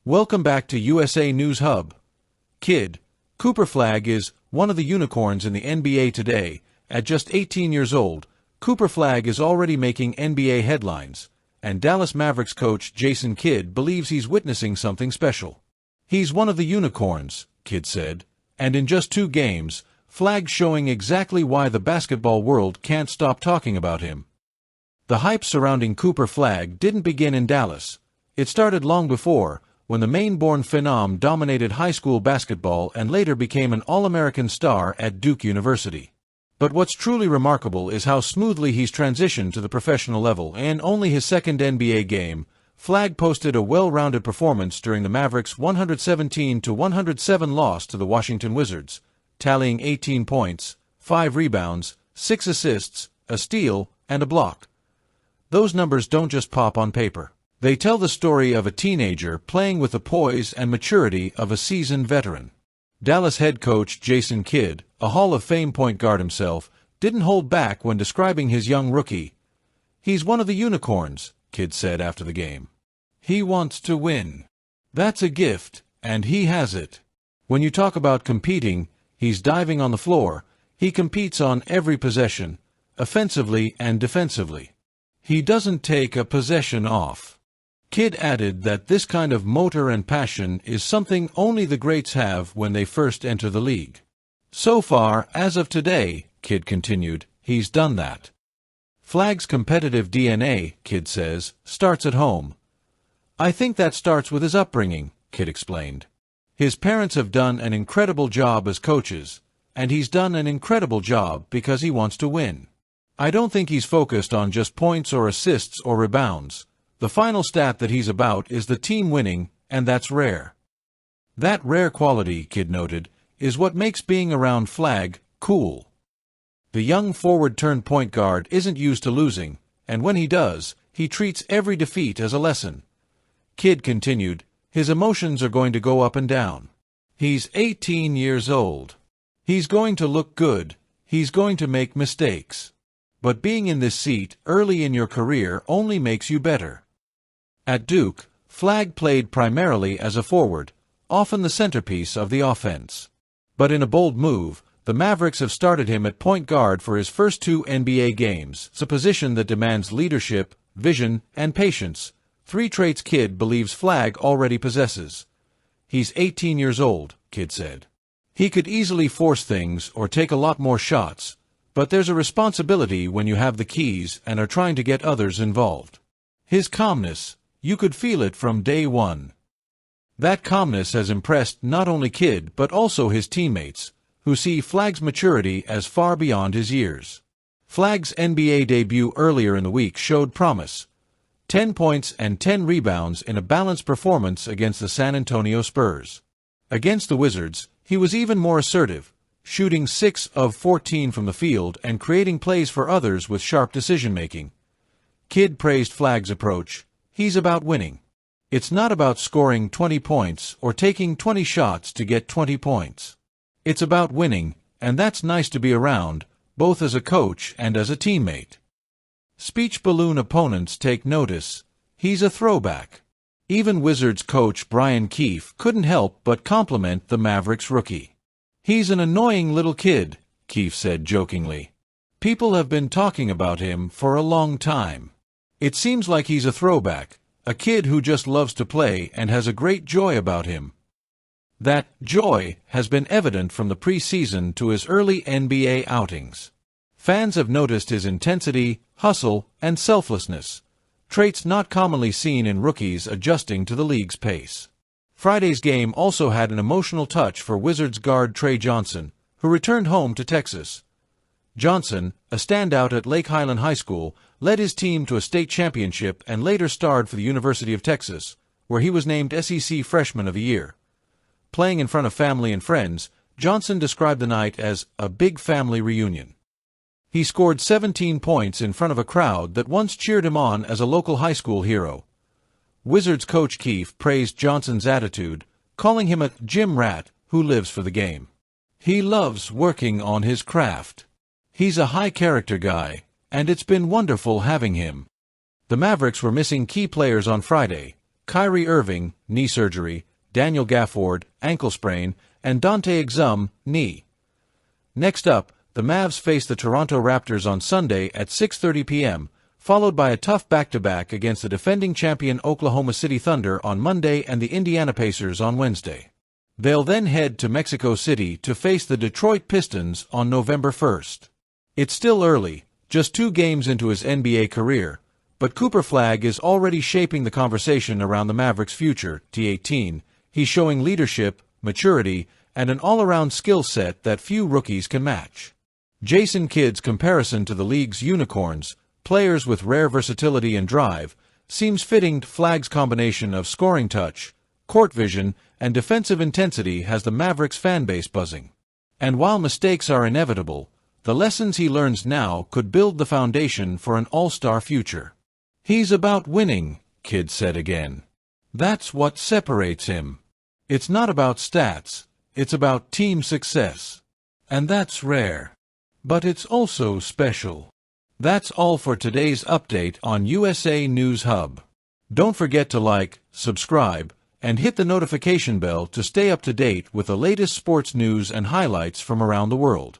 Welcome back to USA News Hub. Kid, Cooper Flagg is one of the unicorns in the NBA today. At just 18 years old, Cooper Flagg is already making NBA headlines, and Dallas Mavericks coach Jason Kidd believes he's witnessing something special. He's one of the unicorns, Kidd said, and in just 2 games, Flagg's showing exactly why the basketball world can't stop talking about him. The hype surrounding Cooper Flagg didn't begin in Dallas. It started long before, when the Maine-born phenom dominated high school basketball and later became an All-American star at Duke University. But what's truly remarkable is how smoothly he's transitioned to the professional level. In only his second NBA game, Flagg posted a well-rounded performance during the Mavericks' 117-107 loss to the Washington Wizards, tallying 18 points, 5 rebounds, 6 assists, a steal, and a block. Those numbers don't just pop on paper. They tell the story of a teenager playing with the poise and maturity of a seasoned veteran. Dallas head coach Jason Kidd, a Hall of Fame point guard himself, didn't hold back when describing his young rookie. "He's one of the unicorns," Kidd said after the game. "He wants to win. That's a gift, and he has it. When you talk about competing, he's diving on the floor. He competes on every possession, offensively and defensively. He doesn't take a possession off." Kidd added that this kind of motor and passion is something only the greats have when they first enter the league. "So far, as of today," Kidd continued, "he's done that." Flagg's competitive DNA, Kidd says, starts at home. "I think that starts with his upbringing," Kidd explained. "His parents have done an incredible job as coaches, and he's done an incredible job because he wants to win. I don't think he's focused on just points or assists or rebounds. The final stat that he's about is the team winning, and that's rare." That rare quality, Kidd noted, is what makes being around Flagg cool. The young forward-turned-point guard isn't used to losing, and when he does, he treats every defeat as a lesson. Kidd continued, "His emotions are going to go up and down. He's 18 years old. He's going to look good. He's going to make mistakes. But being in this seat early in your career only makes you better." At Duke, Flagg played primarily as a forward, often the centerpiece of the offense. But in a bold move, the Mavericks have started him at point guard for his first 2 NBA games. It's a position that demands leadership, vision, and patience, 3 traits Kidd believes Flagg already possesses. "He's 18 years old," Kidd said. "He could easily force things or take a lot more shots, but there's a responsibility when you have the keys and are trying to get others involved. His calmness, you could feel it from day one." That calmness has impressed not only Kidd but also his teammates, who see Flagg's maturity as far beyond his years. Flagg's NBA debut earlier in the week showed promise. 10 points and 10 rebounds in a balanced performance against the San Antonio Spurs. Against the Wizards, he was even more assertive, shooting 6 of 14 from the field and creating plays for others with sharp decision-making. Kidd praised Flagg's approach. "He's about winning. It's not about scoring 20 points or taking 20 shots to get 20 points. It's about winning, and that's nice to be around, both as a coach and as a teammate." Speech balloon opponents take notice. He's a throwback. Even Wizards coach Brian Keefe couldn't help but compliment the Mavericks rookie. "He's an annoying little kid," Keefe said jokingly. "People have been talking about him for a long time. It seems like he's a throwback, a kid who just loves to play and has a great joy about him." That joy has been evident from the preseason to his early NBA outings. Fans have noticed his intensity, hustle, and selflessness, traits not commonly seen in rookies adjusting to the league's pace. Friday's game also had an emotional touch for Wizards guard Trey Johnson, who returned home to Texas. Johnson, a standout at Lake Highland High School, led his team to a state championship and later starred for the University of Texas, where he was named SEC Freshman of the Year. Playing in front of family and friends, Johnson described the night as a big family reunion. He scored 17 points in front of a crowd that once cheered him on as a local high school hero. Wizards coach Keefe praised Johnson's attitude, calling him a gym rat who lives for the game. "He loves working on his craft. He's a high-character guy, and it's been wonderful having him." The Mavericks were missing key players on Friday, Kyrie Irving, knee surgery, Daniel Gafford, ankle sprain, and Dante Exum, knee. Next up, the Mavs face the Toronto Raptors on Sunday at 6:30 p.m., followed by a tough back-to-back against the defending champion Oklahoma City Thunder on Monday and the Indiana Pacers on Wednesday. They'll then head to Mexico City to face the Detroit Pistons on November 1st. It's still early, just 2 games into his NBA career, but Cooper Flagg is already shaping the conversation around the Mavericks' future. T18, he's showing leadership, maturity, and an all-around skill set that few rookies can match. Jason Kidd's comparison to the league's unicorns, players with rare versatility and drive, seems fitting. Flagg's combination of scoring touch, court vision, and defensive intensity has the Mavericks fanbase buzzing. And while mistakes are inevitable, the lessons he learns now could build the foundation for an all-star future. He's about winning, Kidd said again. That's what separates him. It's not about stats, it's about team success. And that's rare. But it's also special. That's all for today's update on USA News Hub. Don't forget to like, subscribe, and hit the notification bell to stay up to date with the latest sports news and highlights from around the world.